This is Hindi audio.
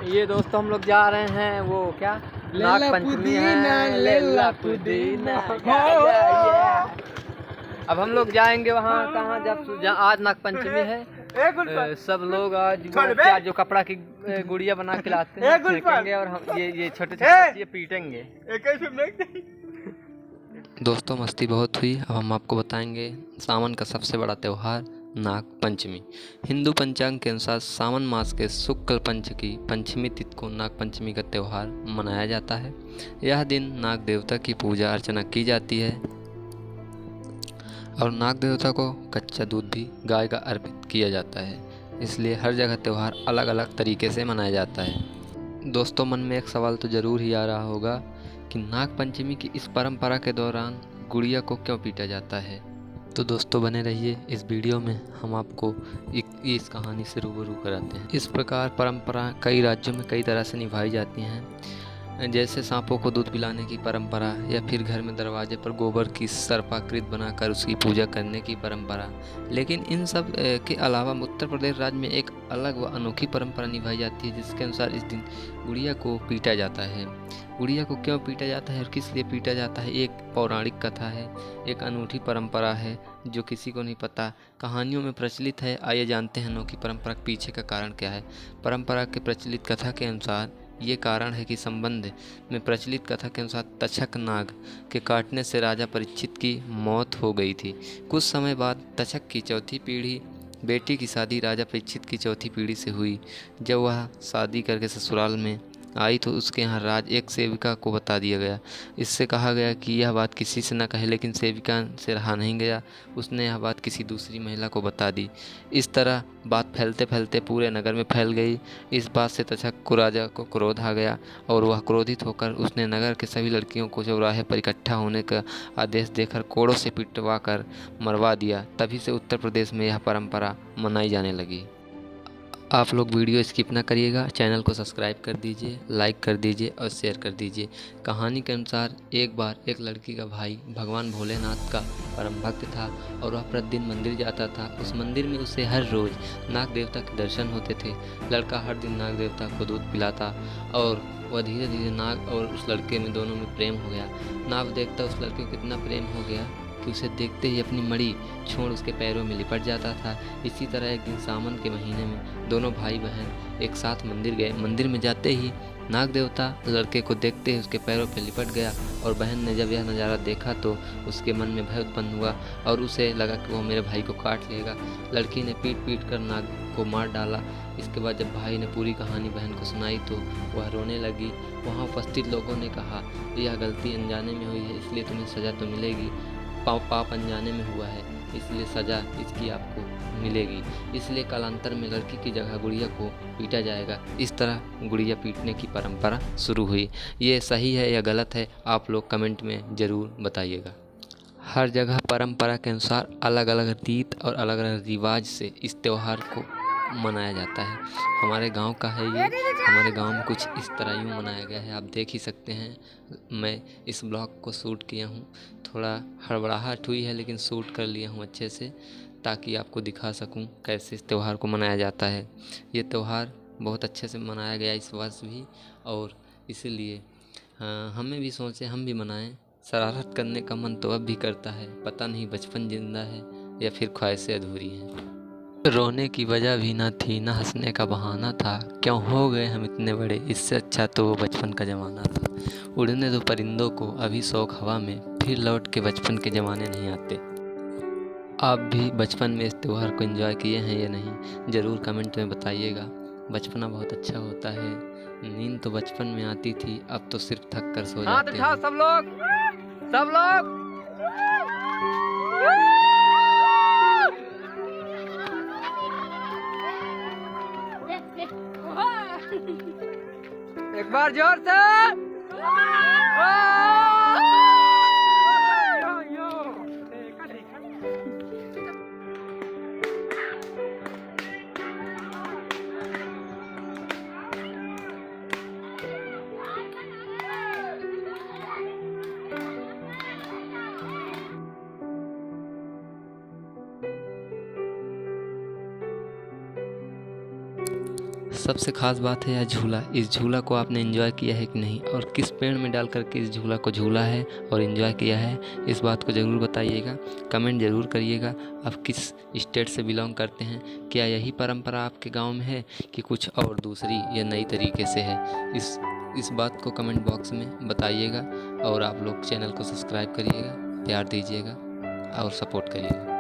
ये दोस्तों हम लोग जा रहे हैं वो क्या नाग पंचमी है, लेला पुदीना। अब हम लोग जाएंगे वहाँ कहाँ, जब आज नाग पंचमी है। सब लोग आज क्या जो कपड़ा की गुड़िया बना के लाते हैं फेंकेंगे और हम ये छोटे छोटे पीटेंगे। दोस्तों मस्ती बहुत हुई। अब हम आपको बताएंगे सावन का सबसे बड़ा त्यौहार नाग पंचमी। हिंदू पंचांग के अनुसार सावन मास के शुक्ल पंच की पंचमी तिथि को नाग पंचमी का त्यौहार मनाया जाता है। यह दिन नाग देवता की पूजा अर्चना की जाती है और नाग देवता को कच्चा दूध भी गाय का अर्पित किया जाता है। इसलिए हर जगह त्यौहार अलग अलग तरीके से मनाया जाता है। दोस्तों मन में एक सवाल तो ज़रूर ही आ रहा होगा कि नाग पंचमी की इस परंपरा के दौरान गुड़िया को क्यों पीटा जाता है। तो दोस्तों बने रहिए इस वीडियो में, हम आपको इस कहानी से रूबरू कराते हैं। इस प्रकार परंपरा कई राज्यों में कई तरह से निभाई जाती हैं, जैसे सांपों को दूध पिलाने की परंपरा, या फिर घर में दरवाजे पर गोबर की सर्पाकृत बनाकर उसकी पूजा करने की परंपरा। लेकिन इन सब के अलावा उत्तर प्रदेश राज्य में एक अलग व अनोखी परंपरा निभाई जाती है, जिसके अनुसार इस दिन गुड़िया को पीटा जाता है। गुड़िया को क्यों पीटा जाता है और किस लिए पीटा जाता है, एक पौराणिक कथा है, एक अनूठी परंपरा है जो किसी को नहीं पता, कहानियों में प्रचलित है। आइए जानते हैं अनोखी परंपरा के पीछे का कारण क्या है। परंपरा के प्रचलित कथा के अनुसार ये कारण है कि संबंध में प्रचलित कथा के अनुसार तक्षक नाग के काटने से राजा परीक्षित की मौत हो गई थी। कुछ समय बाद तक्षक की चौथी पीढ़ी बेटी की शादी राजा परीक्षित की चौथी पीढ़ी से हुई। जब वह शादी करके ससुराल में आई तो उसके यहाँ राज एक सेविका को बता दिया गया। इससे कहा गया कि यह बात किसी से न कहे, लेकिन सेविका से रहा नहीं गया, उसने यह बात किसी दूसरी महिला को बता दी। इस तरह बात फैलते फैलते पूरे नगर में फैल गई। इस बात से तक्षक को राजा को क्रोध आ गया और वह क्रोधित होकर उसने नगर के सभी लड़कियों को चौराहे पर इकट्ठा होने का आदेश देकर कोड़ों से पिटवा कर मरवा दिया। तभी से उत्तर प्रदेश में यह परंपरा मनाई जाने लगी। आप लोग वीडियो स्किप ना करिएगा, चैनल को सब्सक्राइब कर दीजिए, लाइक कर दीजिए और शेयर कर दीजिए। कहानी के अनुसार एक बार एक लड़की का भाई भगवान भोलेनाथ का परम भक्त था और वह प्रतिदिन मंदिर जाता था। उस मंदिर में उसे हर रोज़ नाग देवता के दर्शन होते थे। लड़का हर दिन नाग देवता को दूध पिलाता और वह धीरे धीरे नाग और उस लड़के में दोनों में प्रेम हो गया। नाग देवता उस लड़के को कितना प्रेम हो गया कि उसे देखते ही अपनी मणि छोड़ उसके पैरों में लिपट जाता था। इसी तरह एक दिन सावन के महीने में दोनों भाई बहन एक साथ मंदिर गए। मंदिर में जाते ही नाग देवता लड़के को देखते ही उसके पैरों पर लिपट गया और बहन ने जब यह नज़ारा देखा तो उसके मन में भय उत्पन्न हुआ और उसे लगा कि वो मेरे भाई को काट लेगा। लड़की ने पीट पीट कर नाग को मार डाला। इसके बाद जब भाई ने पूरी कहानी बहन को सुनाई तो वह रोने लगी। वहाँ उपस्थित लोगों ने कहा यह गलती अनजाने में हुई है, इसलिए तुम्हें सज़ा तो मिलेगी। पाप अनजाने में हुआ है, इसलिए सज़ा इसकी आपको मिलेगी। इसलिए कालांतर में लड़की की जगह गुड़िया को पीटा जाएगा। इस तरह गुड़िया पीटने की परंपरा शुरू हुई। ये सही है या गलत है, आप लोग कमेंट में ज़रूर बताइएगा। हर जगह परंपरा के अनुसार अलग अलग रीत और अलग अलग रिवाज से इस त्यौहार को मनाया जाता है। हमारे गांव का है ये, हमारे गांव में कुछ इस तरह यूँ मनाया गया है, आप देख ही सकते हैं। मैं इस ब्लॉग को शूट किया हूँ, थोड़ा हड़बड़ाहट हुई है लेकिन शूट कर लिया हूँ अच्छे से, ताकि आपको दिखा सकूँ कैसे इस त्यौहार को मनाया जाता है। ये त्यौहार बहुत अच्छे से मनाया गया इस वर्ष भी, और इसीलिए हमें भी सोचे हम भी मनाएं। शरारत करने का मन तो अब भी करता है, पता नहीं बचपन जिंदा है या फिर ख्वाहिशें अधूरी हैं। रोने की वजह भी ना थी, ना हंसने का बहाना था, क्यों हो गए हम इतने बड़े, इससे अच्छा तो वो बचपन का ज़माना था। उड़ने दो परिंदों को अभी शौक हवा में, फिर लौट के बचपन के ज़माने नहीं आते। आप भी बचपन में इस त्यौहार को एंजॉय किए हैं या नहीं, ज़रूर कमेंट में बताइएगा। बचपना बहुत अच्छा होता है। नींद तो बचपन में आती थी, अब तो सिर्फ थक कर सो जाते हैं। सब लोग एक बार जोर से सबसे ख़ास बात है यह झूला। इस झूला को आपने एंजॉय किया है कि नहीं, और किस पेड़ में डाल करके इस झूला को झूला है और एंजॉय किया है, इस बात को ज़रूर बताइएगा। कमेंट ज़रूर करिएगा आप किस स्टेट से बिलोंग करते हैं। क्या यही परंपरा आपके गांव में है कि कुछ और दूसरी या नई तरीके से है? इस बात को कमेंट बॉक्स में बताइएगा। और आप लोग चैनल को सब्सक्राइब करिएगा, प्यार दीजिएगा और सपोर्ट करिएगा।